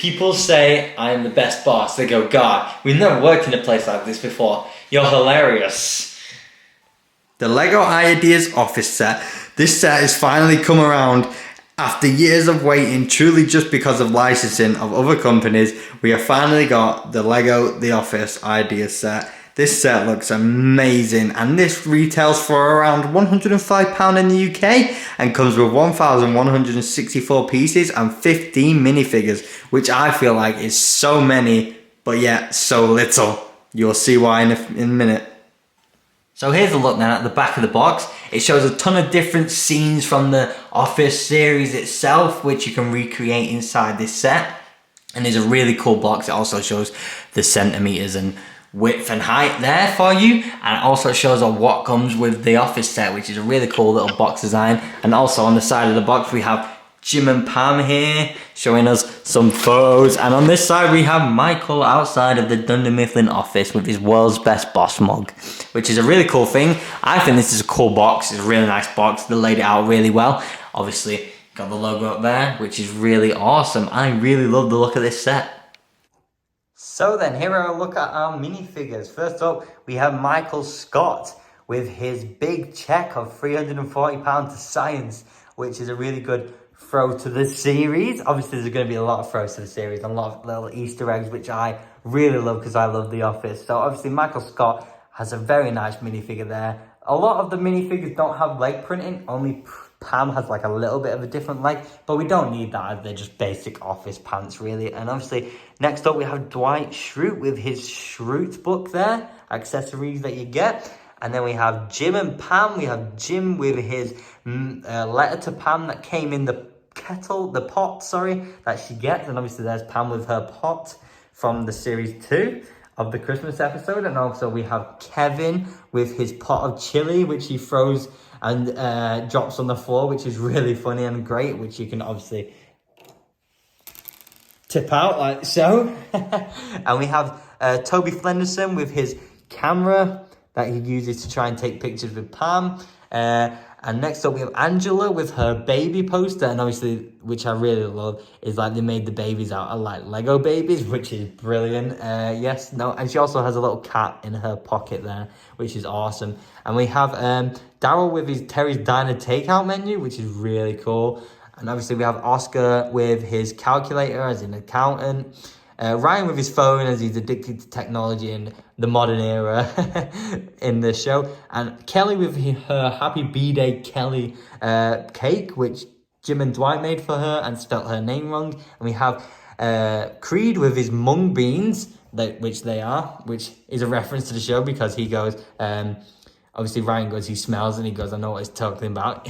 People say I am the best boss. They go, God, we've never worked in a place like this before. You're hilarious. The LEGO Ideas office set. This set has finally come around after years of waiting, truly just because of licensing of other companies. We have finally got the LEGO The Office Ideas set. This set looks amazing, and this retails for around £105 in the UK and comes with 1,164 pieces and 15 minifigures, which I feel like is so many, but yet so little. You'll see why in a minute. So here's a look then at the back of the box. It shows a ton of different scenes from the Office series itself, which you can recreate inside this set. And there's a really cool box. It also shows the centimeters and width and height there for you, and it also shows what comes with the Office set, which is a really cool little box design. And also on the side of the box we have Jim and Pam here showing us some photos, and on this side we have Michael outside of the Dunder Mifflin office with his world's best boss mug, which is a really cool thing. I think this is a cool box. It's a really nice box. They laid it out really well. Obviously got the logo up there, which is really awesome. I really love the look of this set. So then, here are a look at our minifigures. First up, we have Michael Scott with his big check of £340 to science, which is a really good throw to the series. Obviously, there's going to be a lot of throws to the series and a lot of little Easter eggs, which I really love because I love The Office. So obviously, Michael Scott has a very nice minifigure there. A lot of the minifigures don't have leg printing, only Pam has like a little bit of a different leg, but we don't need that. They're just basic office pants, really. And obviously, next up we have Dwight Schrute with his Schrute book there, accessories that you get. And then we have Jim and Pam. We have Jim with his letter to Pam that came in the pot, that she gets. And obviously there's Pam with her pot from the series 2 of the Christmas episode. And also we have Kevin with his pot of chili, which he throws and drops on the floor, which is really funny and great, which you can obviously tip out like so. And we have Toby Flenderson with his camera that he uses to try and take pictures with Pam. And next up we have Angela with her baby poster, and obviously, which I really love, is like they made the babies out of like Lego babies, which is brilliant. And she also has a little cat in her pocket there, which is awesome. And we have Daryl with his Terry's Diner takeout menu, which is really cool. And obviously we have Oscar with his calculator as an accountant. Ryan with his phone as he's addicted to technology in the modern era in the show. And Kelly with her Happy B-Day Kelly cake, which Jim and Dwight made for her and spelt her name wrong. And we have Creed with his mung beans, which is a reference to the show because he goes... Obviously, Ryan goes, he smells, and he goes, I know what he's talking about.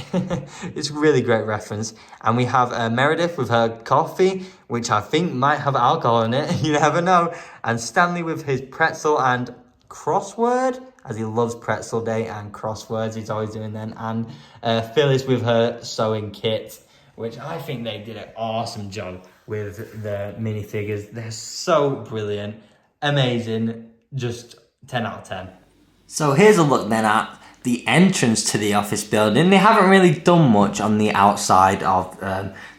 It's a really great reference. And we have Meredith with her coffee, which I think might have alcohol in it. You never know. And Stanley with his pretzel and crossword, as he loves pretzel day and crosswords. He's always doing them. And Phyllis with her sewing kit, which I think they did an awesome job with the minifigures. They're so brilliant, amazing, just 10 out of 10. So here's a look then at the entrance to the office building. They haven't really done much on the outside of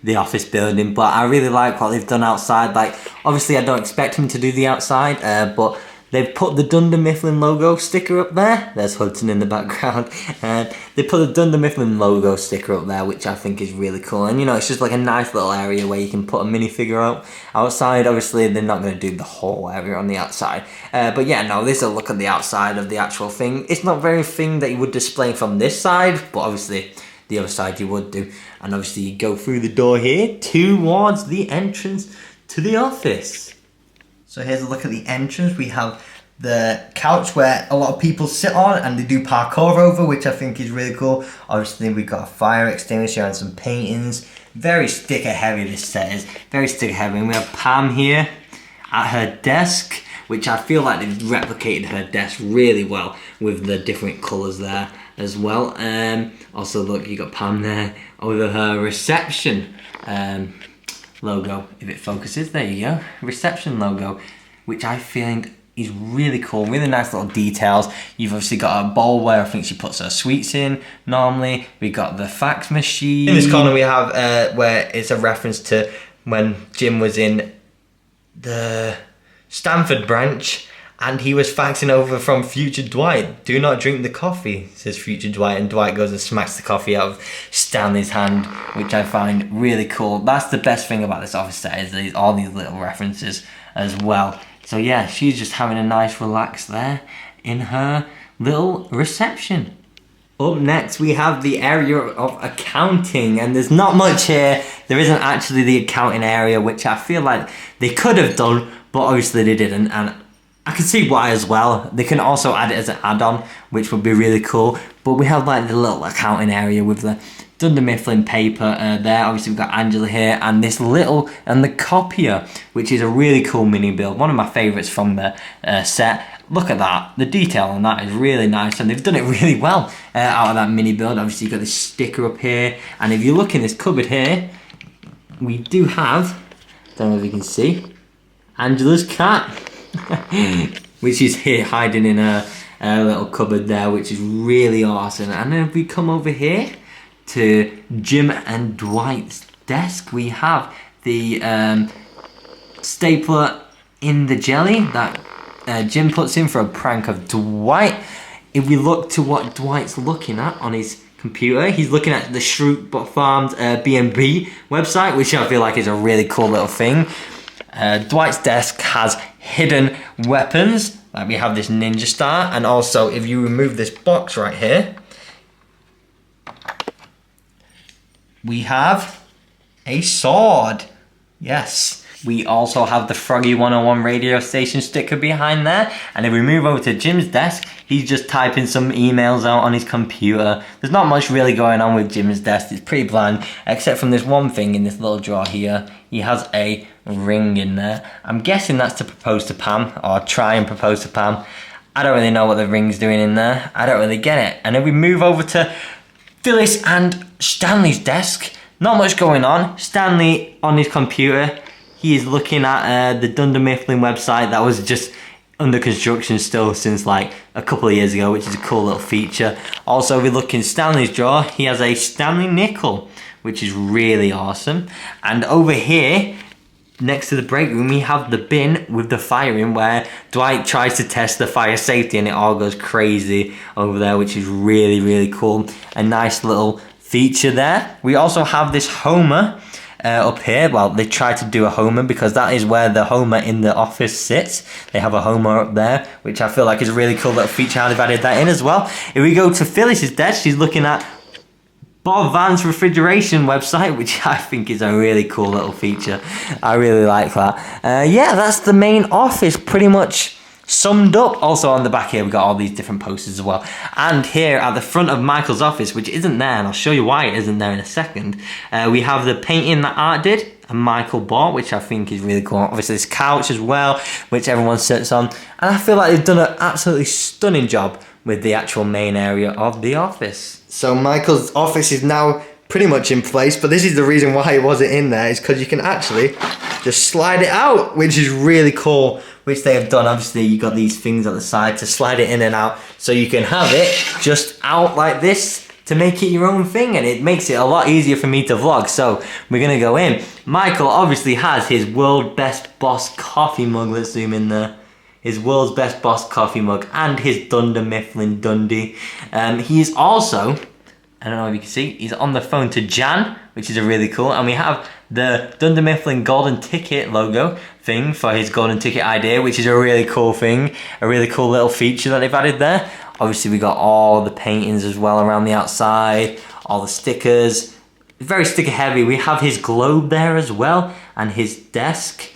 the office building, but I really like what they've done outside. Like, obviously I don't expect him to do the outside, but they've put the Dunder Mifflin logo sticker up there. There's Hudson in the background. They put the Dunder Mifflin logo sticker up there, which I think is really cool. And, you know, it's just like a nice little area where you can put a minifigure outside. Obviously, they're not going to do the whole area on the outside. But yeah, no, this is a look at the outside of the actual thing. It's not very thing that you would display from this side, but obviously the other side you would do. And obviously you go through the door here towards the entrance to the office. So here's a look at the entrance. We have the couch where a lot of people sit on and they do parkour over, which I think is really cool. Obviously, we've got a fire extinguisher and some paintings. Very sticker heavy, this set is. Very sticker heavy. And we have Pam here at her desk, which I feel like they've replicated her desk really well with the different colours there as well. Also, look, you got Pam there over her reception logo, if it focuses. There you go, reception logo, which I find is really cool. Really nice little details. You've obviously got a bowl where I think she puts her sweets in normally. We got the fax machine. In this corner we have where it's a reference to when Jim was in the Stanford branch, and he was faxing over from Future Dwight. "Do not drink the coffee," says Future Dwight, and Dwight goes and smacks the coffee out of Stanley's hand, which I find really cool. That's the best thing about this office set, is all these little references as well. So yeah, she's just having a nice relax there in her little reception. Up next, we have the area of accounting, and there's not much here. There isn't actually the accounting area, which I feel like they could have done, but obviously they didn't, and I can see why as well. They can also add it as an add-on, which would be really cool. But we have like the little accounting area with the Dunder Mifflin paper there. Obviously we've got Angela here, and this little, and the copier, which is a really cool mini build. One of my favourites from the set. Look at that. The detail on that is really nice, and they've done it really well out of that mini build. Obviously you've got this sticker up here, and if you look in this cupboard here, we do have, don't know if you can see, Angela's cat. Which is here hiding in a little cupboard there, which is really awesome. And then if we come over here to Jim and Dwight's desk, we have the stapler in the jelly that Jim puts in for a prank of Dwight. If we look to what Dwight's looking at on his computer, he's looking at the Shroot Farms B&B website, which I feel like is a really cool little thing. Dwight's desk has hidden weapons, like we have this ninja star, and also if you remove this box right here, we have a sword. Yes. We also have the Froggy 101 radio station sticker behind there, and if we move over to Jim's desk, he's just typing some emails out on his computer. There's not much really going on with Jim's desk, it's pretty bland, except from this one thing in this little drawer here. He has a ring in there. I'm guessing that's to propose to Pam, or try and propose to Pam. I don't really know what the ring's doing in there. I don't really get it. And then we move over to Phyllis and Stanley's desk. Not much going on. Stanley on his computer. He is looking at the Dunder Mifflin website that was just under construction still since like a couple of years ago, which is a cool little feature. Also, if we look in Stanley's drawer, he has a Stanley nickel, which is really awesome. And over here, next to the break room, we have the bin with the fire in, where Dwight tries to test the fire safety and it all goes crazy over there, which is really, really cool. A nice little feature there. We also have this Homer up here. Well, they tried to do a Homer because that is where the Homer in the office sits. They have a Homer up there, which I feel like is a really cool little feature how they've added that in as well. If we go to Phyllis's desk, she's looking at Bob Van's refrigeration website, which I think is a really cool little feature. I really like that. Yeah, that's the main office pretty much summed up. Also on the back here, we've got all these different posters as well. And here at the front of Michael's office, which isn't there, and I'll show you why it isn't there in a second, we have the painting that Art did and Michael bought, which I think is really cool. Obviously this couch as well, which everyone sits on. And I feel like they've done an absolutely stunning job with the actual main area of the office. So Michael's office is now pretty much in place, but this is the reason why it wasn't in there, is because you can actually just slide it out, which is really cool, which they have done. Obviously you got these things on the side to slide it in and out, so you can have it just out like this to make it your own thing, and it makes it a lot easier for me to vlog. So we're gonna go in. Michael obviously has his world best boss coffee mug. Let's zoom in there. His world's best boss coffee mug and his Dunder Mifflin Dundee. He's also, I don't know if you can see, he's on the phone to Jan, which is a really cool. And we have the Dunder Mifflin golden ticket logo thing for his golden ticket idea, which is a really cool thing, a really cool little feature that they've added there. Obviously we got all the paintings as well around the outside, all the stickers. Very sticker heavy. We have his globe there as well and his desk.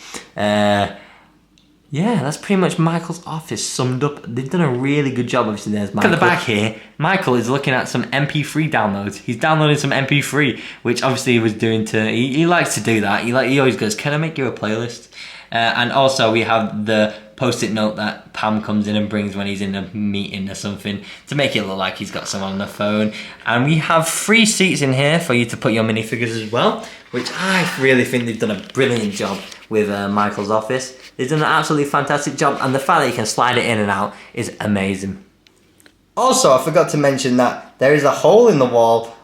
Yeah, that's pretty much Michael's office summed up. They've done a really good job. Obviously, there's Michael. Look at the back here. Michael is looking at some MP3 downloads. He's downloading some MP3, which obviously he was doing to... He likes to do that. He always goes, can I make you a playlist? And also we have the post-it note that Pam comes in and brings when he's in a meeting or something to make it look like he's got someone on the phone. And we have 3 seats in here for you to put your minifigures as well, which I really think they've done a brilliant job with Michael's office. They've done an absolutely fantastic job, and the fact that you can slide it in and out is amazing. Also, I forgot to mention that there is a hole in the wall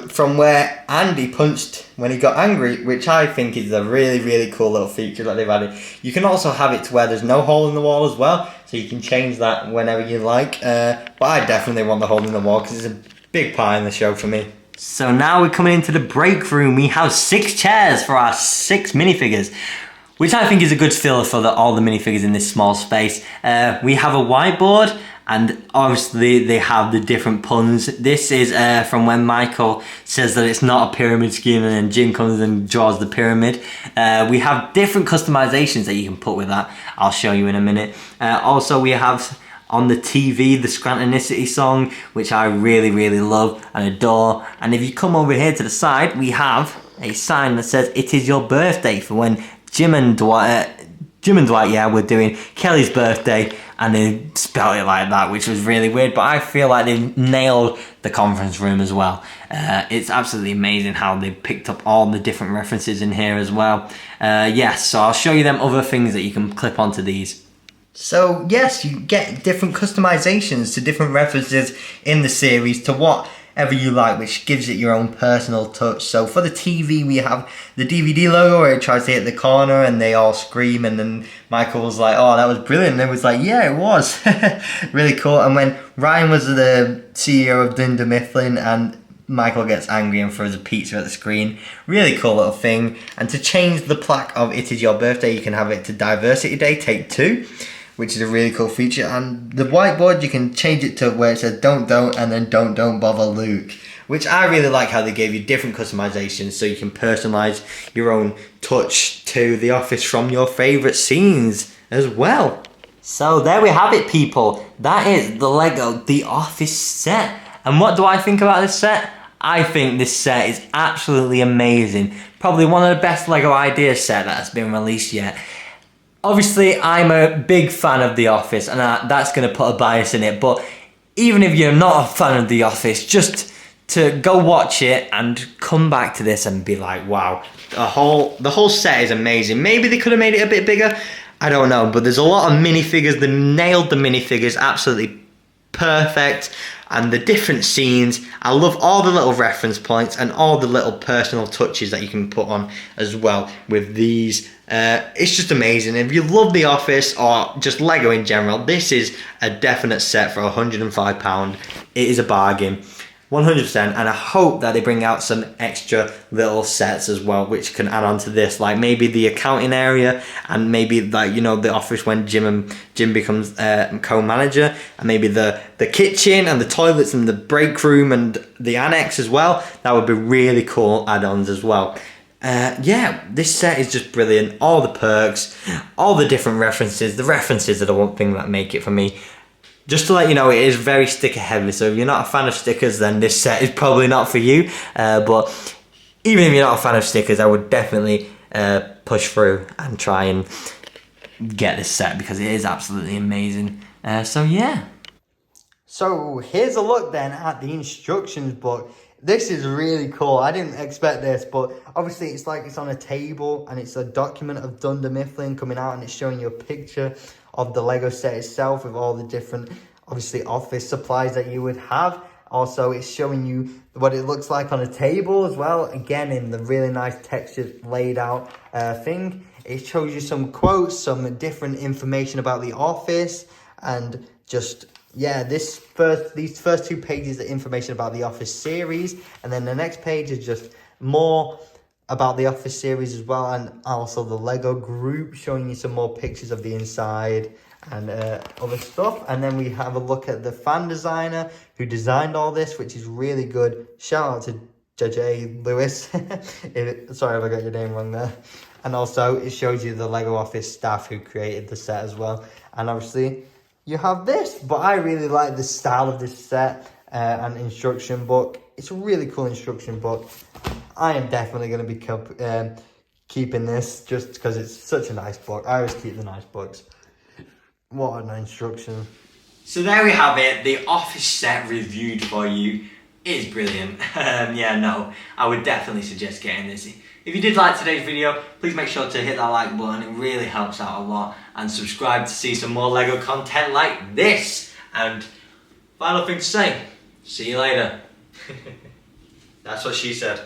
from where Andy punched when he got angry, which I think is a really, really cool little feature that they've added. You can also have it to where there's no hole in the wall as well, so you can change that whenever you like. But I definitely want the hole in the wall because it's a big part in the show for me. So now we're coming into the break room. We have 6 chairs for our 6 minifigures, which I think is a good filler for all the minifigures in this small space. We have a whiteboard, and obviously they have the different puns. This is from when Michael says that it's not a pyramid scheme, and then Jim comes and draws the pyramid. We have different customizations that you can put with that. I'll show you in a minute. Also, we have on the TV the Scrantonicity song, which I really, really love and adore. And if you come over here to the side, we have a sign that says "It is your birthday" for when Jim and Dwight, were doing Kelly's birthday, and they spelled it like that, which was really weird, but I feel like they nailed the conference room as well. It's absolutely amazing how they picked up all the different references in here as well. Yes, so I'll show you them other things that you can clip onto these. So yes, you get different customizations to different references in the series to whatever you like, which gives it your own personal touch. So for the TV, we have the DVD logo where it tries to hit the corner and they all scream, and then Michael was like, "Oh, that was brilliant." And it was like, "Yeah, it was." Really cool. And when Ryan was the CEO of Dunder Mifflin and Michael gets angry and throws a pizza at the screen. Really cool little thing. And to change the plaque of "It is your birthday," you can have it to Diversity Day, take 2. Which is a really cool feature. And the whiteboard, you can change it to where it says don't and then don't bother Luke, which I really like how they gave you different customizations so you can personalize your own touch to The Office from your favorite scenes as well. So there we have it, people. That is the Lego The Office set. And what do I think about this set? I think this set is absolutely amazing. Probably one of the best Lego ideas set that has been released yet. Obviously, I'm a big fan of The Office, and that's going to put a bias in it. But even if you're not a fan of The Office, just to go watch it and come back to this and be like, wow, the whole set is amazing. Maybe they could have made it a bit bigger. I don't know, but there's a lot of minifigures. They nailed the minifigures absolutely perfect. And the different scenes, I love all the little reference points and all the little personal touches that you can put on as well with these. It's just amazing. If you love The Office or just Lego in general, this is a definite set for £105. It is a bargain, 100%. And I hope that they bring out some extra little sets as well, which can add on to this, like maybe the accounting area, and maybe like, you know, The Office when Jim becomes co-manager, and maybe the kitchen and the toilets and the break room and the annex as well. That would be really cool add-ons as well. Yeah, this set is just brilliant. All the perks, all the different references. The references are the one thing that make it for me. Just to let you know, it is very sticker heavy, so if you're not a fan of stickers, then this set is probably not for you. But even if you're not a fan of stickers, I would definitely push through and try and get this set because it is absolutely amazing. So yeah. So here's a look then at the instructions book. This is really cool. I didn't expect this, but obviously it's like it's on a table and it's a document of Dunder Mifflin coming out, and it's showing you a picture of the Lego set itself with all the different, obviously, office supplies that you would have. Also, it's showing you what it looks like on a table as well. Again, in the really nice textured laid out thing. It shows you some quotes, some different information about the office, and just, yeah, these first 2 pages are information about the Office series, and then the next page is just more about the Office series as well, and also the Lego group, showing you some more pictures of the inside and other stuff. And then we have a look at the fan designer who designed all this, which is really good. Shout out to JJ Lewis. Sorry if I got your name wrong there. And also it shows you the Lego Office staff who created the set as well. And obviously you have this, but I really like the style of this set and instruction book. It's a really cool instruction book. I am definitely going to be keeping this just because it's such a nice book. I always keep the nice books. What an instruction. So there we have it. The Office set reviewed for you. It is brilliant. Yeah, no, I would definitely suggest getting this. If you did like today's video, please make sure to hit that like button. It really helps out a lot. And subscribe to see some more Lego content like this. And Final thing to say. See you later. That's what she said.